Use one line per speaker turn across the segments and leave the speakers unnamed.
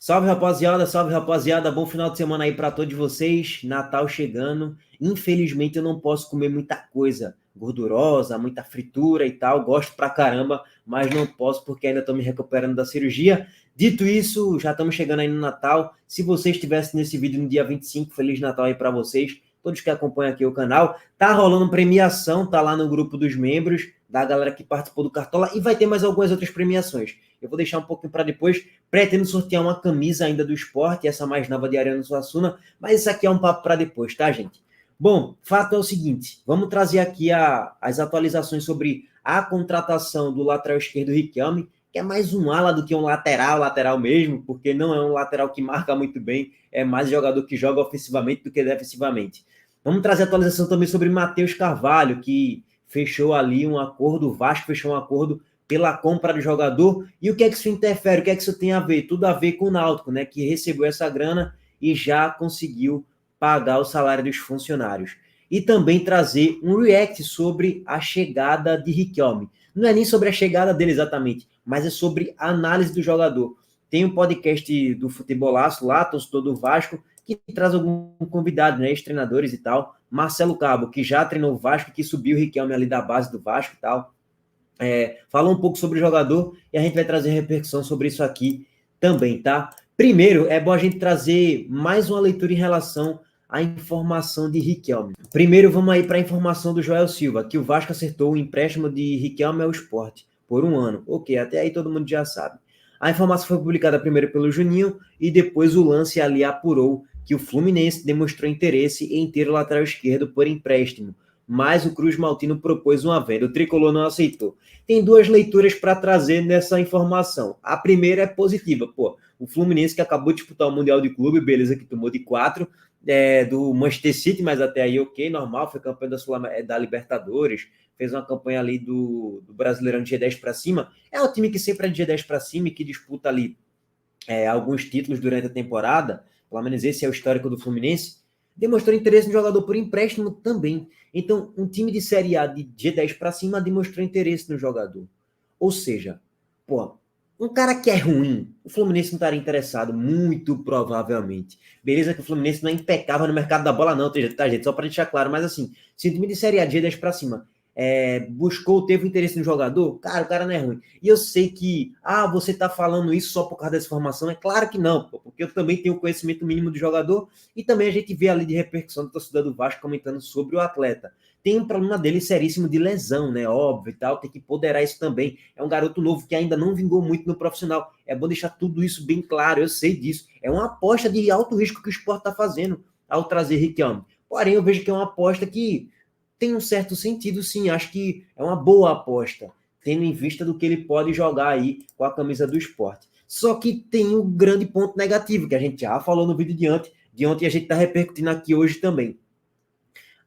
salve rapaziada, bom final de semana aí para todos vocês, Natal chegando, infelizmente eu não posso comer muita coisa gordurosa, muita fritura e tal, gosto pra caramba, mas não posso porque ainda estou me recuperando da cirurgia. Dito isso, já estamos chegando aí no Natal, se você estivesse nesse vídeo no dia 25, Feliz Natal aí para vocês, todos que acompanham aqui o canal, tá rolando premiação, tá lá no grupo dos membros, da galera que participou do Cartola, e vai ter mais algumas outras premiações, eu vou deixar um pouquinho para depois. Pretendo sortear uma camisa ainda do esporte, essa mais nova de Ariano Suassuna, mas isso aqui é um papo para depois, tá, gente? Bom, fato é o seguinte, vamos trazer aqui as atualizações sobre a contratação do lateral esquerdo Riquelme, que é mais um ala do que um lateral mesmo, porque não é um lateral que marca muito bem, é mais jogador que joga ofensivamente do que defensivamente. Vamos trazer atualização também sobre Matheus Carvalho, que fechou ali um acordo, o Vasco fechou um acordo pela compra do jogador, e o que é que isso interfere, o que é que isso tem a ver? Tudo a ver com o Náutico, né, que recebeu essa grana e já conseguiu pagar o salário dos funcionários. E também trazer um react sobre a chegada de Riquelme. Não é nem sobre a chegada dele exatamente, mas é sobre a análise do jogador. Tem um podcast do Futebolaço lá, torcedor do Vasco, que traz algum convidado, né, ex-treinadores e tal. Marcelo Cabo, que já treinou o Vasco, que subiu o Riquelme ali da base do Vasco e tal. Falou um pouco sobre o jogador e a gente vai trazer repercussão sobre isso aqui também, tá? Primeiro, é bom a gente trazer mais uma leitura em relação à informação de Riquelme. Primeiro, vamos aí para a informação do Joel Silva, que o Vasco acertou o empréstimo de Riquelme ao Sport por 1 ano. Ok, até aí todo mundo já sabe. A informação foi publicada primeiro pelo Juninho e depois o Lance ali apurou que o Fluminense demonstrou interesse em ter o lateral esquerdo por empréstimo, mas o Cruz Maltino propôs uma venda. O Tricolor não aceitou. Tem duas leituras para trazer nessa informação. A primeira é positiva. Pô, o Fluminense que acabou de disputar o Mundial de Clube, beleza, que tomou de 4, do Manchester City, mas até aí ok, normal, foi campeão da Libertadores, fez uma campanha ali do Brasileirão de G10 para cima. É um time que sempre é de G10 para cima e que disputa ali alguns títulos durante a temporada, pelo menos esse é o histórico do Fluminense, demonstrou interesse no jogador por empréstimo também. Então, um time de Série A de G10 para cima demonstrou interesse no jogador. Ou seja, pô, um cara que é ruim, o Fluminense não estaria interessado, muito provavelmente. Beleza que o Fluminense não é impecável no mercado da bola não, tá, gente? Só para deixar claro, mas assim, se o time de Série A de G10 para cima teve interesse no jogador, cara, o cara não é ruim. E eu sei que, você tá falando isso só por causa dessa informação. É claro que não, pô, porque eu também tenho conhecimento mínimo do jogador e também a gente vê ali de repercussão do torcedor do Vasco comentando sobre o atleta. Tem um problema dele seríssimo de lesão, né? Óbvio e tal, tem que ponderar isso também. É um garoto novo que ainda não vingou muito no profissional. É bom deixar tudo isso bem claro, eu sei disso. É uma aposta de alto risco que o Sport tá fazendo ao trazer Riquelme. Porém, eu vejo que é uma aposta que tem um certo sentido, sim. Acho que é uma boa aposta, tendo em vista do que ele pode jogar aí com a camisa do Sport. Só que tem um grande ponto negativo, que a gente já falou no vídeo de ontem e a gente está repercutindo aqui hoje também.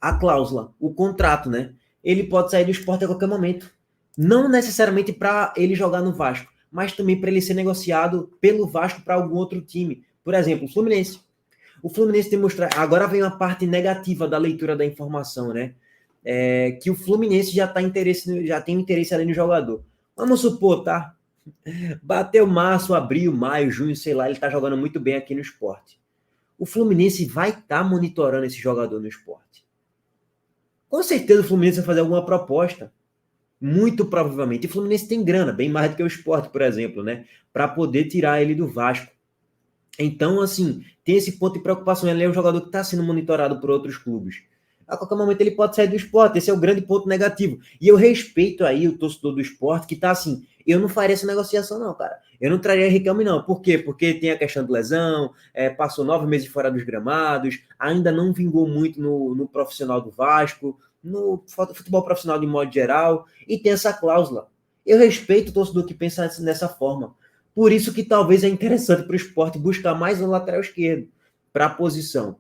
A cláusula, o contrato, né? Ele pode sair do Sport a qualquer momento. Não necessariamente para ele jogar no Vasco, mas também para ele ser negociado pelo Vasco para algum outro time. Por exemplo, o Fluminense. O Fluminense demonstra. Agora vem a parte negativa da leitura da informação, né? Que o Fluminense já tem interesse ali no jogador. Vamos supor, tá? Bateu março, abril, maio, junho, sei lá, ele tá jogando muito bem aqui no Sport. O Fluminense vai estar monitorando esse jogador no Sport. Com certeza o Fluminense vai fazer alguma proposta. Muito provavelmente. E o Fluminense tem grana, bem mais do que o Sport, por exemplo, né? Para poder tirar ele do Vasco. Então, assim, tem esse ponto de preocupação. Ele é um jogador que está sendo monitorado por outros clubes. A qualquer momento ele pode sair do Sport. Esse é o grande ponto negativo. E eu respeito aí o torcedor do Sport que tá assim, eu não faria essa negociação não, cara. Eu não traria Riquelme não. Por quê? Porque tem a questão de lesão, passou 9 meses fora dos gramados, ainda não vingou muito no profissional do Vasco, no futebol profissional de modo geral, e tem essa cláusula. Eu respeito o torcedor que pensa dessa forma. Por isso que talvez é interessante para o Sport buscar mais um lateral esquerdo para a posição.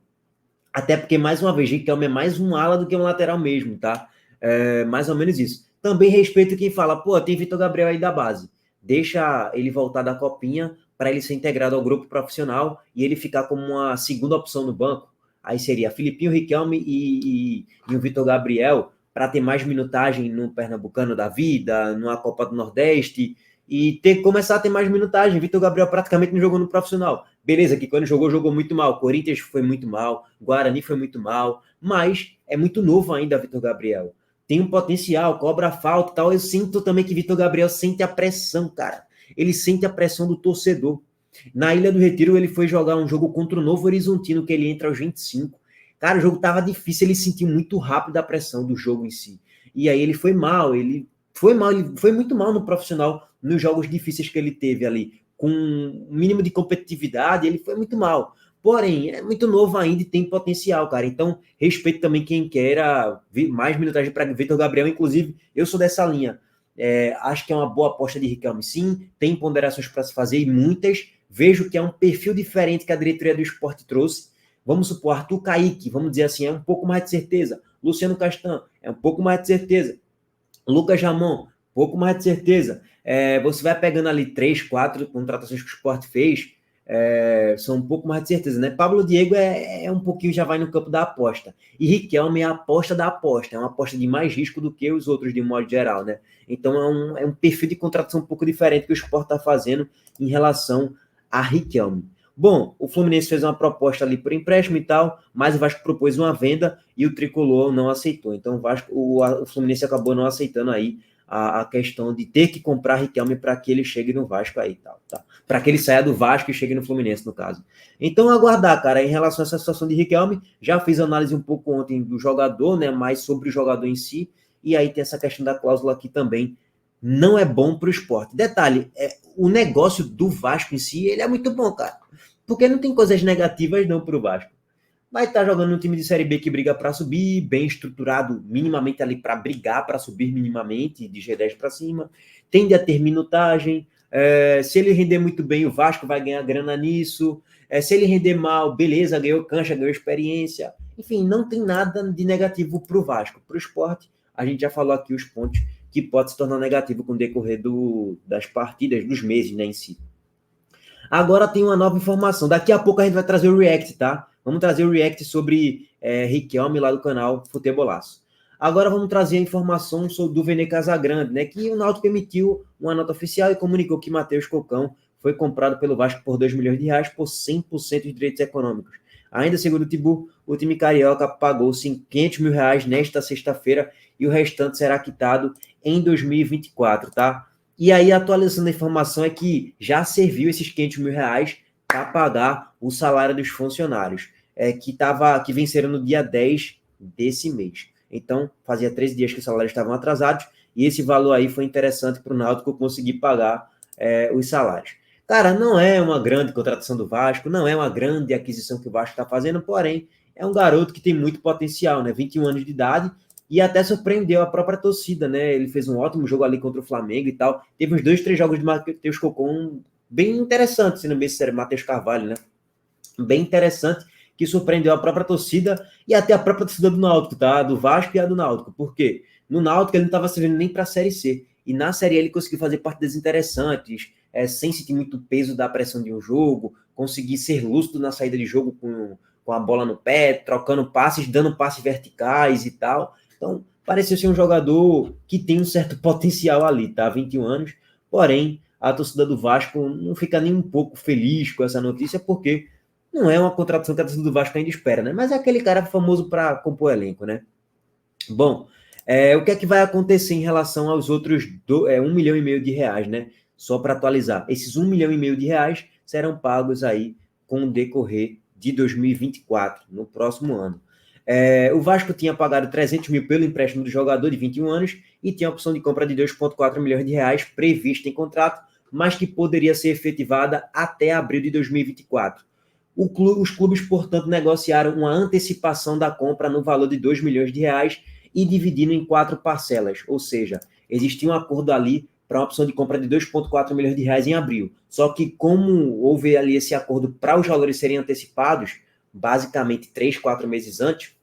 Até porque, mais uma vez, Riquelme é mais um ala do que um lateral mesmo, tá? Mais ou menos isso. Também respeito quem fala, pô, tem Vitor Gabriel aí da base. Deixa ele voltar da copinha para ele ser integrado ao grupo profissional e ele ficar como uma segunda opção no banco. Aí seria Filipinho, Riquelme e o Vitor Gabriel para ter mais minutagem no Pernambucano da vida, numa Copa do Nordeste. e ter começar a ter mais minutagem. Vitor Gabriel praticamente não jogou no profissional. Beleza, que quando jogou muito mal. Corinthians foi muito mal, Guarani foi muito mal, mas é muito novo ainda, Vitor Gabriel. Tem um potencial, cobra falta e tal. Eu sinto também que Vitor Gabriel sente a pressão, cara. Ele sente a pressão do torcedor. Na Ilha do Retiro, ele foi jogar um jogo contra o Novo Horizontino, que ele entra aos 25. Cara, o jogo tava difícil, ele sentiu muito rápido a pressão do jogo em si. E aí ele foi ele foi muito mal no profissional, nos jogos difíceis que ele teve ali, com um mínimo de competitividade, ele foi muito mal. Porém, é muito novo ainda e tem potencial, cara. Então, respeito também quem queira mais minutagem para Vitor Gabriel. Inclusive, eu sou dessa linha. Acho que é uma boa aposta de Riquelme, sim. Tem ponderações para se fazer e muitas. Vejo que é um perfil diferente que a diretoria do esporte trouxe. Vamos supor, Arthur Kaique, vamos dizer assim, é um pouco mais de certeza. Luciano Castan, é um pouco mais de certeza. Lucas Ramon, um pouco mais de certeza. Você vai pegando ali 3, 4 contratações que o esporte fez, são um pouco mais de certeza, né? Pablo Diego é um pouquinho, já vai no campo da aposta. E Riquelme é a aposta da aposta, é uma aposta de mais risco do que os outros, de um modo geral, né? Então é um perfil de contratação um pouco diferente que o esporte está fazendo em relação a Riquelme. Bom, o Fluminense fez uma proposta ali por empréstimo e tal, mas o Vasco propôs uma venda e o Tricolor não aceitou. Então o Fluminense acabou não aceitando aí a questão de ter que comprar Riquelme para que ele chegue no Vasco aí, tal, tá? Para que ele saia do Vasco e chegue no Fluminense, no caso. Então, aguardar, cara, em relação a essa situação de Riquelme, já fiz análise um pouco ontem do jogador, né, mais sobre o jogador em si, e aí tem essa questão da cláusula aqui também, não é bom para o esporte. Detalhe, o negócio do Vasco em si, ele é muito bom, cara, porque não tem coisas negativas não para o Vasco. Vai estar jogando no time de Série B que briga para subir, bem estruturado minimamente ali para brigar, para subir minimamente, de G10 para cima. Tende a ter minutagem. Se ele render muito bem, o Vasco vai ganhar grana nisso. Se ele render mal, beleza, ganhou cancha, ganhou experiência. Enfim, não tem nada de negativo para o Vasco. Para o esporte, a gente já falou aqui os pontos que pode se tornar negativo com o decorrer das partidas, dos meses, né, em si. Agora tem uma nova informação. Daqui a pouco a gente vai trazer o react, tá? Vamos trazer o react sobre Riquelme lá do canal Futebolaço. Agora vamos trazer a informação do Vene Casagrande, né? Que o Náutico emitiu uma nota oficial e comunicou que Matheus Cocão foi comprado pelo Vasco por R$2 milhões por 100% de direitos econômicos. Ainda segundo o Tibu, o time carioca pagou R$500 mil nesta sexta-feira e o restante será quitado em 2024, tá? E aí, a atualização da informação é que já serviu esses R$500 mil para pagar o salário dos funcionários, que venceram no dia 10 desse mês. Então, fazia 13 dias que os salários estavam atrasados, e esse valor aí foi interessante para o Náutico conseguir pagar os salários. Cara, não é uma grande contratação do Vasco, não é uma grande aquisição que o Vasco está fazendo, porém, é um garoto que tem muito potencial, né? 21 anos de idade, e até surpreendeu a própria torcida, né? Ele fez um ótimo jogo ali contra o Flamengo e tal. Teve uns 2, 3 jogos de Matheus Cocon bem interessantes, se não me engano, Matheus Carvalho, né? Bem interessante, que surpreendeu a própria torcida e até a própria torcida do Náutico, tá? Do Vasco e a do Náutico. Por quê? No Náutico ele não estava servindo nem para a Série C. E na Série A ele conseguiu fazer partidas interessantes, sem sentir muito peso da pressão de um jogo, conseguir ser lúcido na saída de jogo com a bola no pé, trocando passes, dando passes verticais e tal. Então, pareceu ser um jogador que tem um certo potencial ali, tá? 21 anos. Porém, a torcida do Vasco não fica nem um pouco feliz com essa notícia, porque não é uma contratação que a torcida do Vasco ainda espera, né? Mas é aquele cara famoso para compor elenco, né? Bom, o que é que vai acontecer em relação aos outros R$1,5 milhão, né? Só para atualizar. Esses R$1,5 milhão serão pagos aí com o decorrer de 2024, no próximo ano. O Vasco tinha pagado 300 mil pelo empréstimo do jogador de 21 anos e tinha a opção de compra de R$2,4 milhões prevista em contrato, mas que poderia ser efetivada até abril de 2024. Os clubes, portanto, negociaram uma antecipação da compra no valor de R$2 milhões e dividindo em 4 parcelas, ou seja, existia um acordo ali para uma opção de compra de R$2,4 milhões em abril. Só que como houve ali esse acordo para os valores serem antecipados, basicamente 3, 4 meses antes,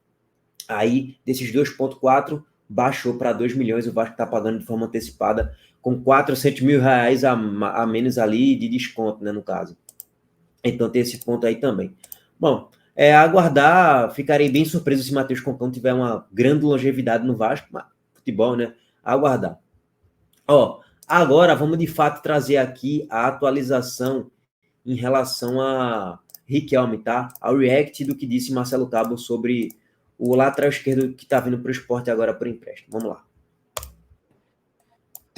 aí desses 2,4 baixou para 2 milhões, o Vasco está pagando de forma antecipada com R$400 mil a menos ali de desconto, né, no caso. Então tem esse ponto aí também. Bom, aguardar, ficarei bem surpreso se Matheus Concão tiver uma grande longevidade no Vasco, mas futebol, né? Aguardar. Agora, vamos de fato trazer aqui a atualização em relação a Riquelme, tá? Ao react do que disse Marcelo Cabo sobre o lateral esquerdo que tá vindo para o Sport agora por empréstimo. Vamos lá.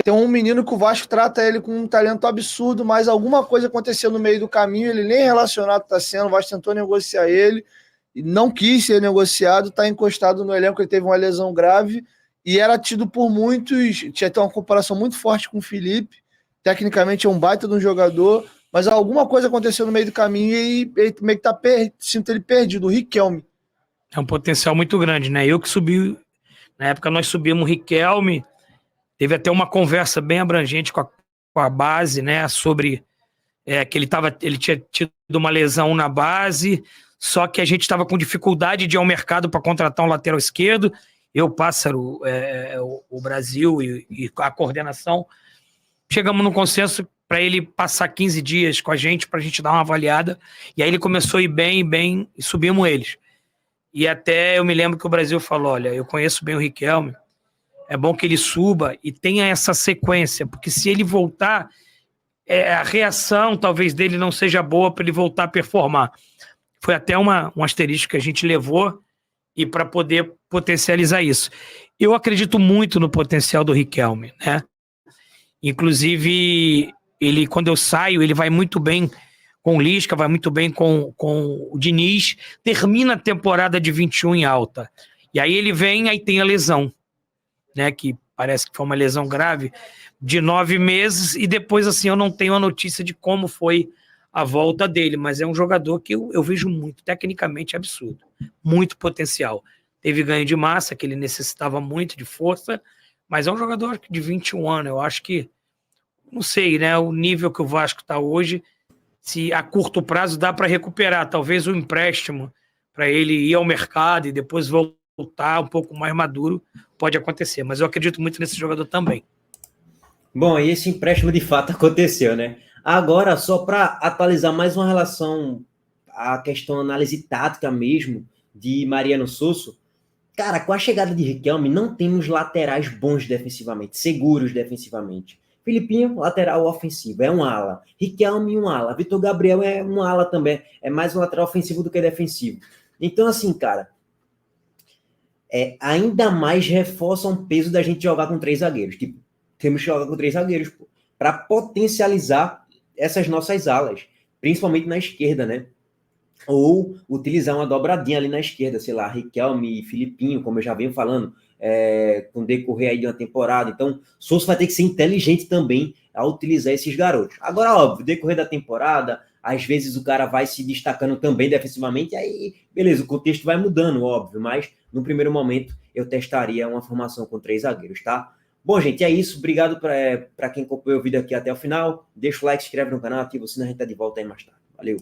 Tem um menino que o Vasco trata ele com um talento absurdo, mas alguma coisa aconteceu no meio do caminho, ele nem relacionado está sendo, o Vasco tentou negociar ele, e não quis ser negociado, está encostado no elenco, ele teve uma lesão grave, e era tido por muitos, tinha até uma comparação muito forte com o Felipe, tecnicamente é um baita de um jogador, mas alguma coisa aconteceu no meio do caminho e ele meio que tá sinto ele perdido, o Riquelme.
É um potencial muito grande, né? Eu que subi, na época nós subimos o Riquelme, teve até uma conversa bem abrangente com a base, né? Sobre que ele tinha tido uma lesão na base, só que a gente estava com dificuldade de ir ao mercado para contratar um lateral esquerdo. Eu, Pássaro, o Brasil e a coordenação, chegamos num consenso para ele passar 15 dias com a gente, para a gente dar uma avaliada. E aí ele começou a ir bem, e subimos eles. E até eu me lembro que o Brasil falou, olha, eu conheço bem o Riquelme, é bom que ele suba e tenha essa sequência, porque se ele voltar, a reação talvez dele não seja boa para ele voltar a performar. Foi até um asterisco que a gente levou e para poder potencializar isso. Eu acredito muito no potencial do Riquelme, né? Inclusive, ele, quando eu saio, ele vai muito bem com o Lisca, vai muito bem com o Diniz, termina a temporada de 21 em alta. E aí ele vem, aí tem a lesão, né, que parece que foi uma lesão grave, de 9 meses, e depois, assim, eu não tenho a notícia de como foi a volta dele, mas é um jogador que eu vejo muito, tecnicamente absurdo, muito potencial. Teve ganho de massa, que ele necessitava muito de força, mas é um jogador de 21 anos, eu acho que, não sei, né, o nível que o Vasco está hoje, se a curto prazo dá para recuperar, talvez o empréstimo para ele ir ao mercado e depois voltar um pouco mais maduro, pode acontecer, mas eu acredito muito nesse jogador também.
Bom, e esse empréstimo de fato aconteceu, né? Agora, só para atualizar mais uma relação, a questão análise tática mesmo, de Mariano Sosso, cara, com a chegada de Riquelme, não temos laterais bons defensivamente, seguros defensivamente. Filipinho, lateral ofensivo, é um ala. Riquelme, um ala. Vitor Gabriel é um ala também, é mais um lateral ofensivo do que defensivo. Então, assim, cara, ainda mais reforça um peso da gente jogar com 3 zagueiros. Tipo, temos que jogar com 3 zagueiros, para potencializar essas nossas alas, principalmente na esquerda, né? Ou utilizar uma dobradinha ali na esquerda, sei lá, Riquelme e Filipinho, como eu já venho falando, com o decorrer aí de uma temporada. Então, Souza vai ter que ser inteligente também ao utilizar esses garotos. Agora, óbvio, decorrer da temporada, às vezes o cara vai se destacando também defensivamente, aí, beleza, o contexto vai mudando, óbvio, mas no primeiro momento eu testaria uma formação com 3 zagueiros, tá? Bom, gente, é isso. Obrigado para quem acompanhou o vídeo aqui até o final. Deixa o like, se inscreve no canal, ativa o sininho, a gente tá de volta aí mais tarde. Valeu!